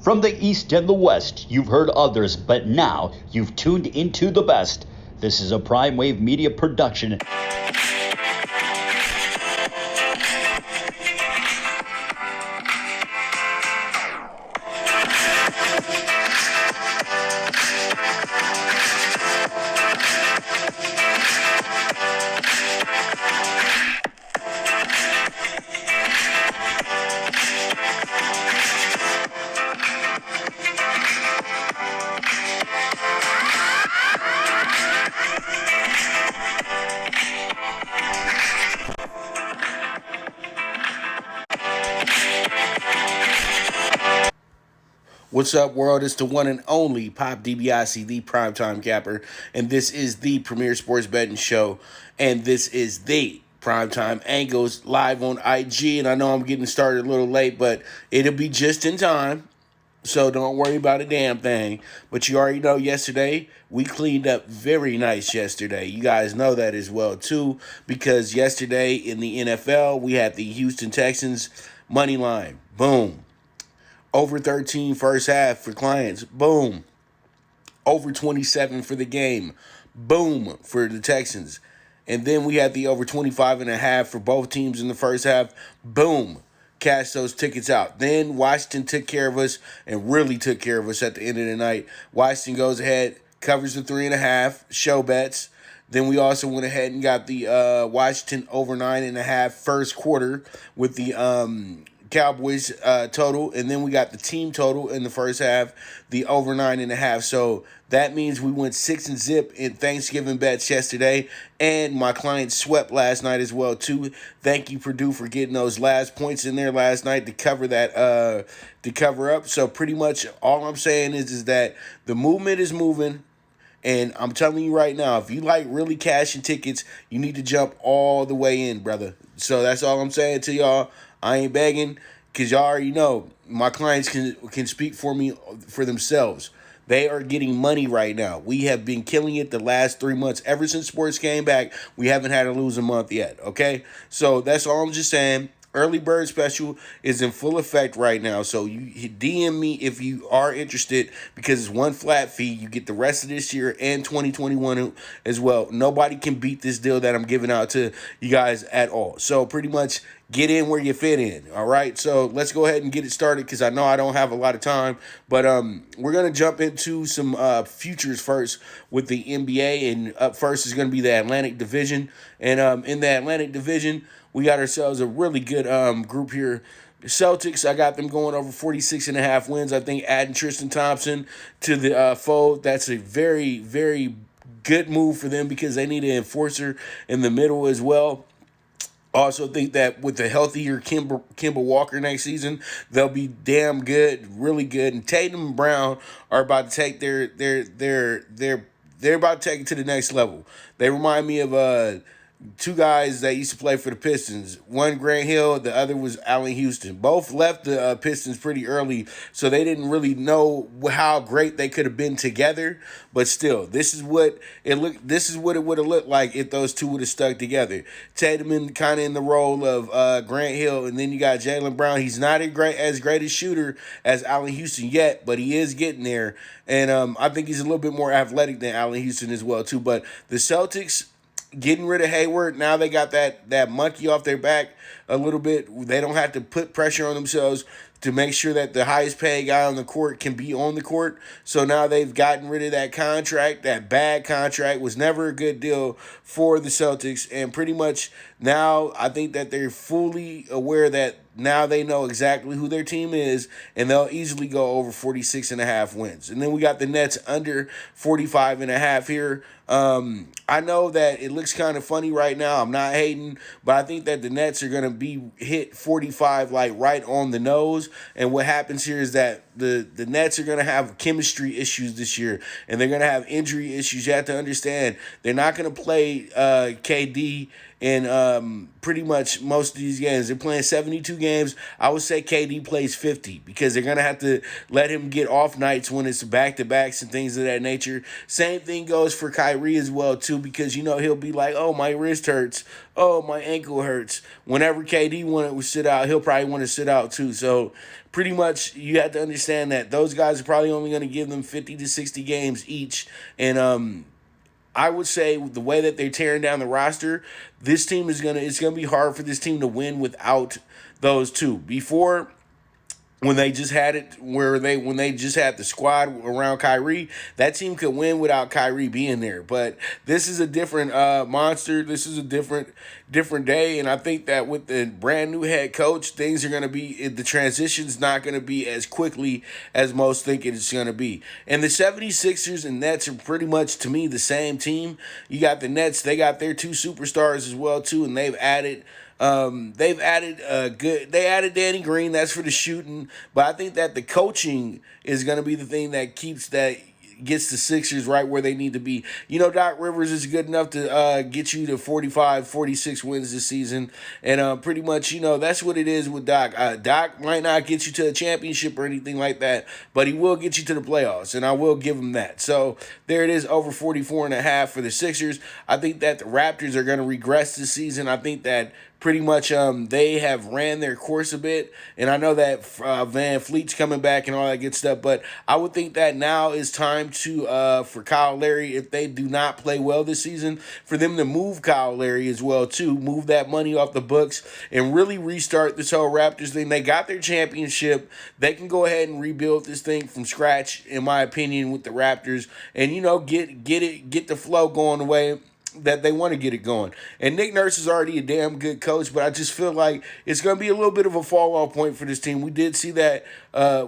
From the East and the West, you've heard others, but now you've tuned into the best. This is a Prime Wave Media production. What's up, world? It's the one and only Pop DBIC, the Primetime Capper, and this is the premier sports betting show, and this is the Primetime Angles Live on IG, and I know I'm getting started a little late, but it'll be just in time, so don't worry about a damn thing. But you already know yesterday, we cleaned up very nice yesterday. You guys know that as well, too, because yesterday in the NFL, we had the Houston Texans money line. Boom. Over 13 first half for clients. Boom. Over 27 for the game. Boom for the Texans. And then we had the over 25.5 for both teams in the first half. Boom. Cash those tickets out. Then Washington took care of us and really took care of us at the end of the night. Washington goes ahead, covers the 3.5 show bets. Then we also went ahead and got the Washington over 9.5 first quarter with the Cowboys total, and then we got the team total in the first half, the over 9.5. So that means we went 6-0 in Thanksgiving bets yesterday, and my client swept last night as well too. Thank you, Purdue, for getting those last points in there last night to cover that to cover up. So pretty much all I'm saying is that the movement is moving. And I'm telling you right now, if you like really cashing tickets, you need to jump all the way in, brother. So that's all I'm saying to y'all. I ain't begging, because y'all already know my clients can speak for me for themselves. They are getting money right now. We have been killing it the last 3 months. Ever since sports came back, we haven't had to lose a month yet, okay? So that's all I'm just saying. Early bird special is in full effect right now. So you DM me if you are interested, because it's one flat fee. You get the rest of this year and 2021 as well. Nobody can beat this deal that I'm giving out to you guys at all. So pretty much get in where you fit in, all right? So let's go ahead and get it started, because I know I don't have a lot of time. But we're going to jump into some futures first with the NBA. And up first is going to be the Atlantic Division. And in the Atlantic Division, we got ourselves a really good group here. The Celtics, I got them going over 46.5 wins. I think adding Tristan Thompson to the fold, that's a very, very good move for them, because they need an enforcer in the middle as well. Also think that with the healthier Kemba Walker next season, they'll be damn good, really good. And Tatum and Brown are about to take they're about to take it to the next level. They remind me of two guys that used to play for the Pistons. One, Grant Hill, the other was Allen Houston. Both left the Pistons pretty early, so they didn't really know how great they could have been together. But still, this is what it would have looked like if those two would have stuck together. Tatum kind of in the role of Grant Hill, and then you got Jaylen Brown. He's not as great a shooter as Allen Houston yet, but he is getting there. And I think he's a little bit more athletic than Allen Houston as well too. But the Celtics, getting rid of Hayward, now they got that monkey off their back a little bit. They don't have to put pressure on themselves to make sure that the highest paid guy on the court can be on the court. So now they've gotten rid of that contract. That bad contract was never a good deal for the Celtics. And pretty much now I think that they're fully aware that now they know exactly who their team is, and they'll easily go over 46.5 wins. And then we got the Nets under 45.5 here. I know that it looks kind of funny right now. I'm not hating, but I think that the Nets are going to be hit 45 like right on the nose. And what happens here is that the Nets are going to have chemistry issues this year, and they're going to have injury issues. You have to understand, they're not going to play KD in pretty much most of these games. They're playing 72 games. I would say KD plays 50, because they're going to have to let him get off nights when it's back-to-backs and things of that nature. Same thing goes for Kyrie Kyrie as well too, because he'll be like, oh, my wrist hurts, oh, my ankle hurts. Whenever KD wanted to sit out, he'll probably want to sit out too. So pretty much you have to understand that those guys are probably only going to give them 50 to 60 games each. And I would say the way that they're tearing down the roster, this team it's gonna be hard for this team to win without those two. Before, when they just had it when they just had the squad around Kyrie, that team could win without Kyrie being there. But this is a different monster. This is a different day, and I think that with the brand new head coach, things are going to be the transition's not going to be as quickly as most think it's going to be. And the 76ers and Nets are pretty much, to me, the same team. You got the Nets, they got their two superstars as well too, and they've added they added Danny Green, that's for the shooting, but I think that the coaching is going to be the thing that gets the Sixers right where they need to be. Doc Rivers is good enough to get you to 45, 46 wins this season. And pretty much, that's what it is with Doc. Doc might not get you to a championship or anything like that, but he will get you to the playoffs, and I will give him that. So there it is, over 44.5 for the Sixers. I think that the Raptors are going to regress this season. I think that pretty much they have ran their course a bit, and I know that Van Fleet's coming back and all that good stuff, but I would think that now is time to for Kyle Lowry, if they do not play well this season, for them to move Kyle Lowry as well too, move that money off the books and really restart this whole Raptors thing. They got their championship. They can go ahead and rebuild this thing from scratch, in my opinion, with the Raptors, and get the flow going the way that they want to get it going. And Nick Nurse is already a damn good coach, but I just feel like it's going to be a little bit of a fall-off point for this team. We did see that.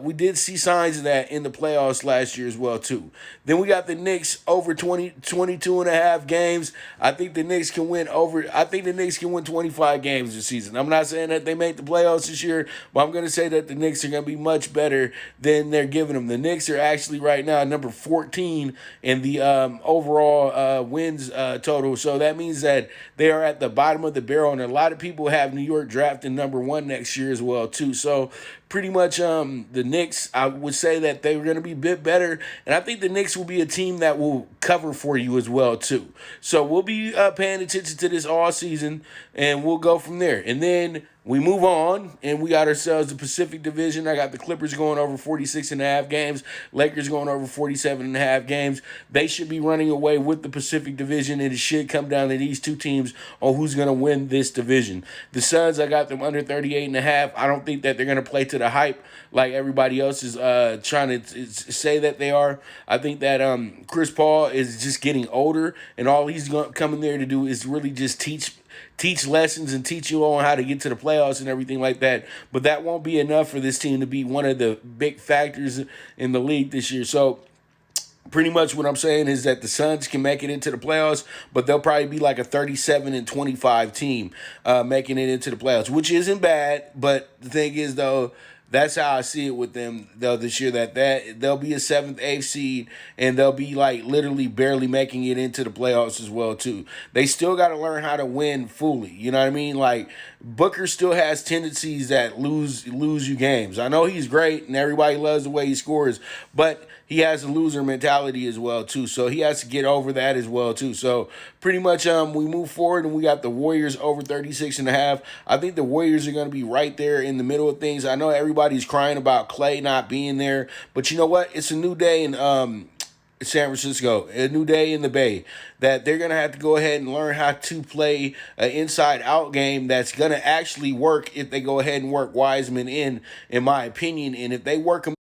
We did see signs of that in the playoffs last year as well, too. Then we got the Knicks over 22.5 games. I think the Knicks can win 25 games this season. I'm not saying that they make the playoffs this year, but I'm going to say that the Knicks are going to be much better than they're giving them. The Knicks are actually right now number 14 in the overall wins total. So that means that they are at the bottom of the barrel, and a lot of people have New York drafting number 1 next year as well too. So pretty much the Knicks, I would say that they were going to be a bit better, and I think the Knicks will be a team that will cover for you as well too. So we'll be paying attention to this all season, and we'll go from there. And then we move on, and we got ourselves the Pacific Division. I got the Clippers going over 46.5 games, Lakers going over 47.5 games. They should be running away with the Pacific Division, and it should come down to these two teams on who's going to win this division. The Suns, I got them under 38.5. I don't think that they're going to play to the hype like everybody else is trying to say that they are. I think that Chris Paul is just getting older, and all he's coming there to do is really just teach lessons and teach you on how to get to the playoffs and everything like that. But that won't be enough for this team to be one of the big factors in the league this year. So pretty much what I'm saying is that the Suns can make it into the playoffs, but they'll probably be like a 37-25 team making it into the playoffs, which isn't bad. But the thing is, though, that's how I see it with them, though, this year, that they'll be a 7th, 8th seed, and they'll be, like, literally barely making it into the playoffs as well, too. They still got to learn how to win fully, you know what I mean? Like, Booker still has tendencies that lose you games. I know he's great, and everybody loves the way he scores, but he has a loser mentality as well, too. So he has to get over that as well, too. So pretty much we move forward, and we got the Warriors over 36.5. I think the Warriors are going to be right there in the middle of things. I know everybody's crying about Clay not being there, but you know what? It's a new day in San Francisco, a new day in the Bay, that they're going to have to go ahead and learn how to play an inside-out game that's going to actually work if they go ahead and work Wiseman in my opinion. And if they work him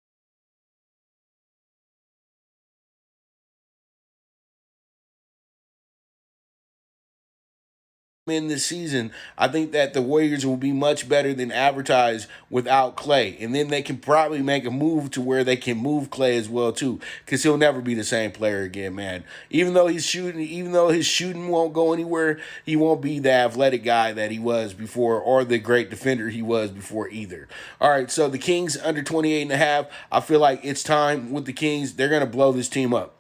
in this season, I think that the Warriors will be much better than advertised without Clay. And then they can probably make a move to where they can move Clay as well too, because he'll never be the same player again, man. Even though his shooting won't go anywhere, he won't be the athletic guy that he was before, or the great defender he was before either. All right, so the Kings under 28.5. I feel like it's time with the Kings. They're going to blow this team up,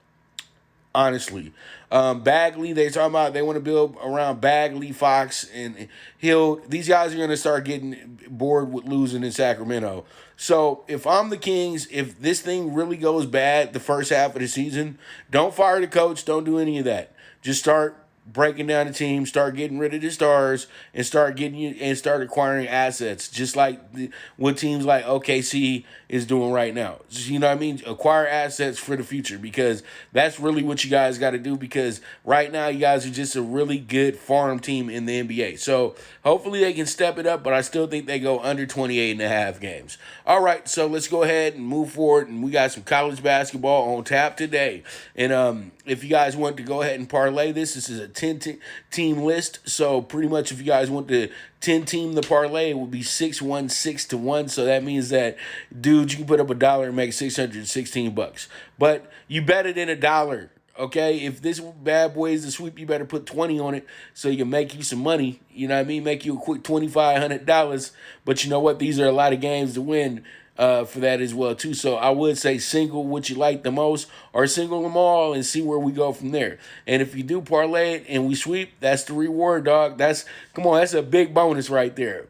honestly. Bagley, they talking about they want to build around Bagley, Fox, and Hill. These guys are going to start getting bored with losing in Sacramento. So if I'm the Kings, if this thing really goes bad the first half of the season, don't fire the coach. Don't do any of that. Just start breaking down the team, start getting rid of the stars, and start acquiring assets, just like what teams like OKC is doing right now. You know what I mean? Acquire assets for the future, because that's really what you guys got to do. Because right now you guys are just a really good farm team in the NBA. So hopefully they can step it up, but I still think they go under 28.5 games. All right, so let's go ahead and move forward, and we got some college basketball on tap today. And if you guys want to go ahead and parlay this is a 10-team list. So pretty much if you guys want to 10-team the parlay, it would be 6-1-6-1. So that means that, dude, you can put up $1 and make $616. But you bet it in $1. Okay, if this bad boy is a sweep, you better put 20 on it so you can make you some money. You know what I mean? Make you a quick $2,500. But you know what? These are a lot of games to win for that as well too. So I would say single what you like the most, or single them all and see where we go from there. And if you do parlay it and we sweep, that's the reward, dog. That's a big bonus right there.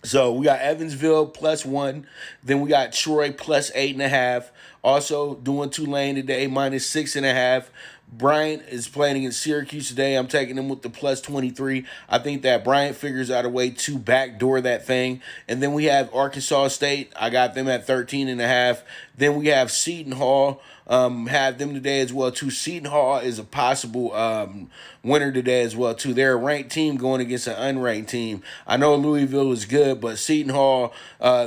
So we got Evansville +1. Then we got Troy +8.5. Also doing Tulane today -6.5. Bryant is playing against Syracuse today. I'm taking them with the +23. I think that Bryant figures out a way to backdoor that thing. And then we have Arkansas State. I got them at 13.5. Then we have Seton Hall. Have them today as well too. Seton Hall is a possible winner today as well too. They're a ranked team going against an unranked team. I know Louisville is good, but Seton Hall,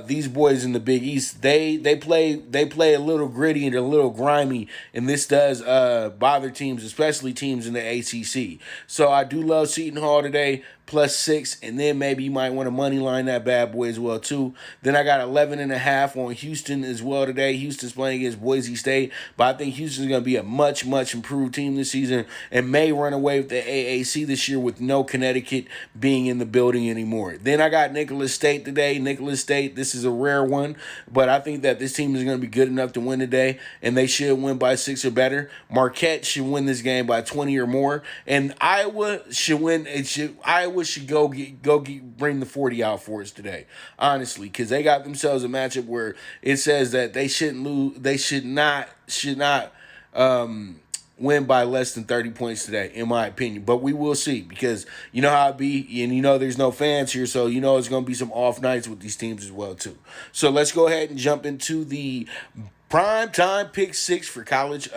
these boys in the Big East, they play a little gritty and a little grimy, and this does bother teams, especially teams in the ACC. So I do love Seton Hall today. +6, and then maybe you might want to money line that bad boy as well too. Then I got 11.5 on Houston as well today. Houston's playing against Boise State, but I think Houston's going to be a much improved team this season and may run away with the AAC this year with no Connecticut being in the building anymore. Then I got Nicholas State today. Nicholas State, this is a rare one, but I think that this team is going to be good enough to win today, and they should win by 6 or better. Marquette should win this game by 20 or more, and Iowa should win. Iowa should bring the 40 out for us today, honestly, because they got themselves a matchup where it says that they shouldn't lose. They should not win by less than 30 points today, in my opinion. But we will see, because you know how it be, and you know there's no fans here, so you know it's going to be some off nights with these teams as well too. So let's go ahead and jump into the PrimeTime PK6 for college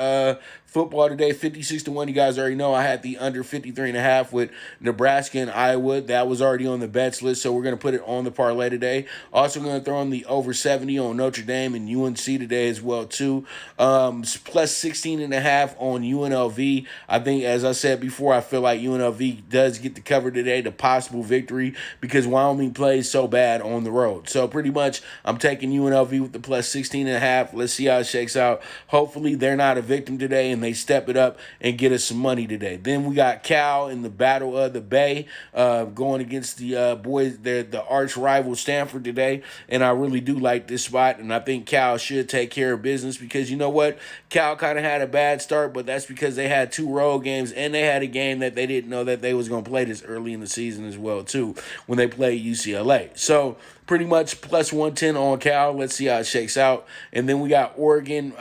football today. 56-1. You guys already know I had the under 53.5 with Nebraska and Iowa. That was already on the bets list, so we're going to put it on the parlay today. Also going to throw in the over 70 on Notre Dame and UNC today as well too. +16.5 on UNLV. I think, as I said before, I feel like UNLV does get the cover today, the possible victory, because Wyoming plays so bad on the road. So pretty much I'm taking UNLV with the +16.5. Let's see how it shakes out. Hopefully they're not a victim today and they step it up and get us some money today. Then we got Cal in the Battle of the Bay going against the boys, the arch rival Stanford today. And I really do like this spot, and I think Cal should take care of business, because you know what? Cal kind of had a bad start, but that's because they had 2 road games, and they had a game that they didn't know that they was going to play this early in the season as well too, when they played UCLA. So pretty much +110 on Cal. Let's see how it shakes out. And then we got Oregon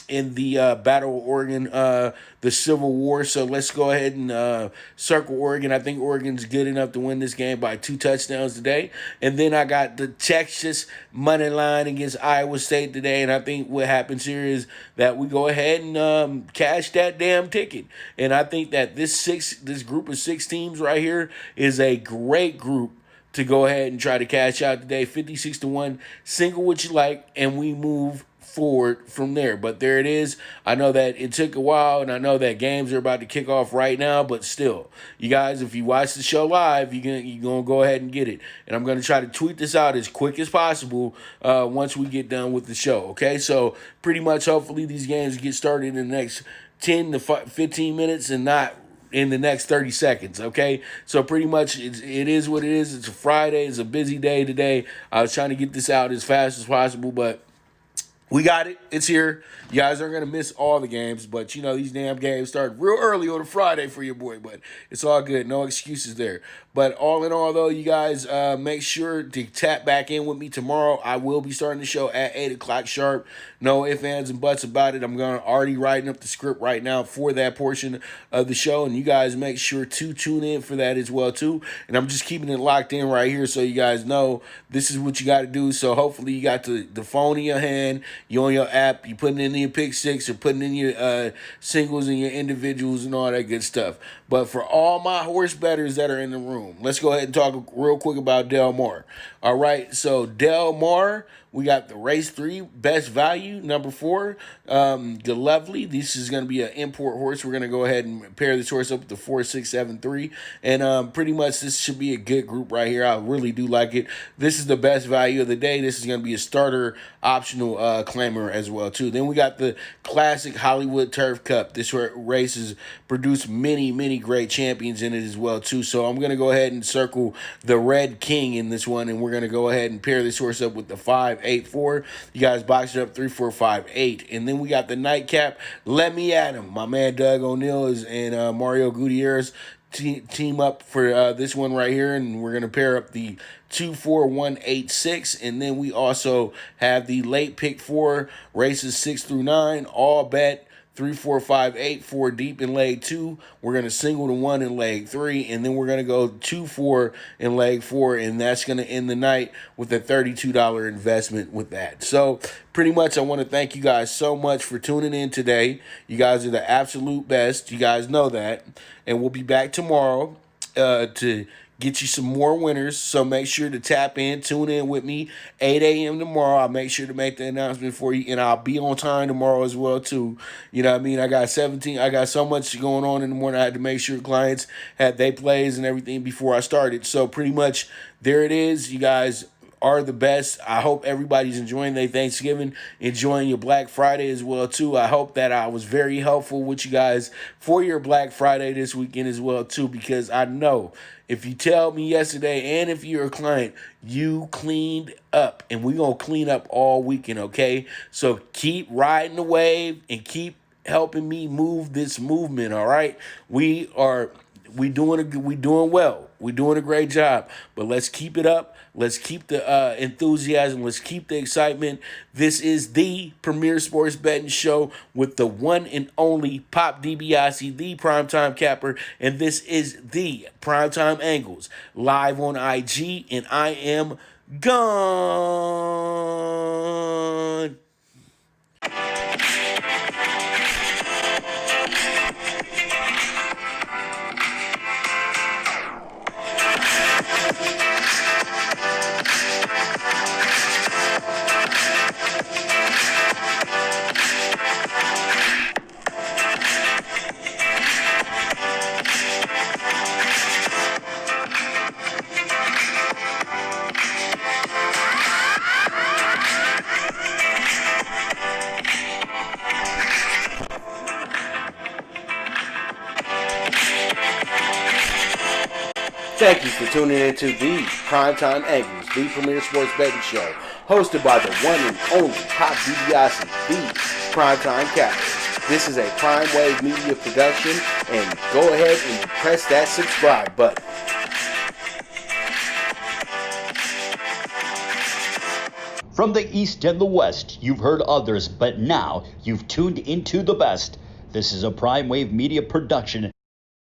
in the Battle of Oregon, the Civil War. So let's go ahead and circle Oregon. I think Oregon's good enough to win this game by 2 touchdowns today. And then I got the Texas money line against Iowa State today. And I think what happens here is that we go ahead and cash that damn ticket. And I think that this group of 6 teams right here is a great group to go ahead and try to cash out today. 56-1, single what you like, and we move forward from there. But there it is. I know that it took a while, and I know that games are about to kick off right now, but still, you guys, if you watch the show live, you're gonna go ahead and get it. And I'm gonna try to tweet this out as quick as possible once we get done with the show. Okay, so pretty much, hopefully these games get started in the next 10 to 15 minutes and not in the next 30 seconds, okay? So pretty much it is what it is. It's a Friday. It's a busy day today. I was trying to get this out as fast as possible, but We got it. It's here. You guys aren't going to miss all the games, but you know, these damn games start real early on a Friday for your boy, but it's all good. No excuses there. But all in all, though, you guys make sure to tap back in with me tomorrow. I will be starting the show at 8 o'clock sharp. No ifs, ands, and buts about it. I'm going to already writing up the script right now for that portion of the show, and you guys make sure to tune in for that as well, too. And I'm just keeping it locked in right here so you guys know this is what you got to do. So hopefully you got the phone in your hand, you on your app, you putting in your pick six or putting in your singles and your individuals and all that good stuff. But for all my horse bettors that are in the room, let's go ahead and talk real quick about Del Mar. All right, so Del Mar, we got the race 3 best value, number 4, the Lovely. This is going to be an import horse. We're going to go ahead and pair this horse up with the 4, 6, 7, 3. And pretty much this should be a good group right here. I really do like it. This is the best value of the day. This is going to be a starter optional claimer as well, too. Then we got the classic Hollywood Turf Cup. This race has produced many great champions in it as well, too. So I'm going to go ahead and circle the Red King in this one, and we're going to go ahead and pair this horse up with the 5, 8, 4. You guys box it up 3, 4, 5, 8. And then we got the nightcap. Let me at him. My man Doug O'Neill and Mario Gutierrez team up for this one right here, and we're going to pair up the 2, 4, 1, 8, 6. And then we also have the late pick 4, races 6 through 9, all bet 3, 4, 5, 8, 4 deep in leg 2. We're going to single to 1 in leg 3, and then we're going to go 2, 4 in leg 4, and that's going to end the night with a $32 investment with that. So pretty much I want to thank you guys so much for tuning in today. You guys are the absolute best. You guys know that. And we'll be back tomorrow to get you some more winners. So make sure to tap in, tune in with me, 8 a.m. tomorrow. I'll make sure to make the announcement for you, and I'll be on time tomorrow as well, too. You know what I mean? I got so much going on in the morning. I had to make sure clients had their plays and everything before I started. So pretty much there it is. You guys are the best. I hope everybody's enjoying their Thanksgiving, enjoying your Black Friday as well, too. I hope that I was very helpful with you guys for your Black Friday this weekend as well, too, because I know if you tell me yesterday and if you're a client, you cleaned up, and we're going to clean up all weekend, okay? So keep riding the wave and keep helping me move this movement, all right? We doing well. We're doing a great job, but let's keep it up. Let's keep the enthusiasm. Let's keep the excitement. This is the premier sports betting show with the one and only Pop DiBiase, the primetime capper, and this is the Primetime Angles live on IG, and I am gone. Thank you for tuning in to the Primetime Angles, the premier sports betting show, hosted by the one and only Pop DiBiase, the Primetime Capper. This is a Prime Wave Media production, and go ahead and press that subscribe button. From the East and the West, you've heard others, but now you've tuned into the best. This is a Prime Wave Media production.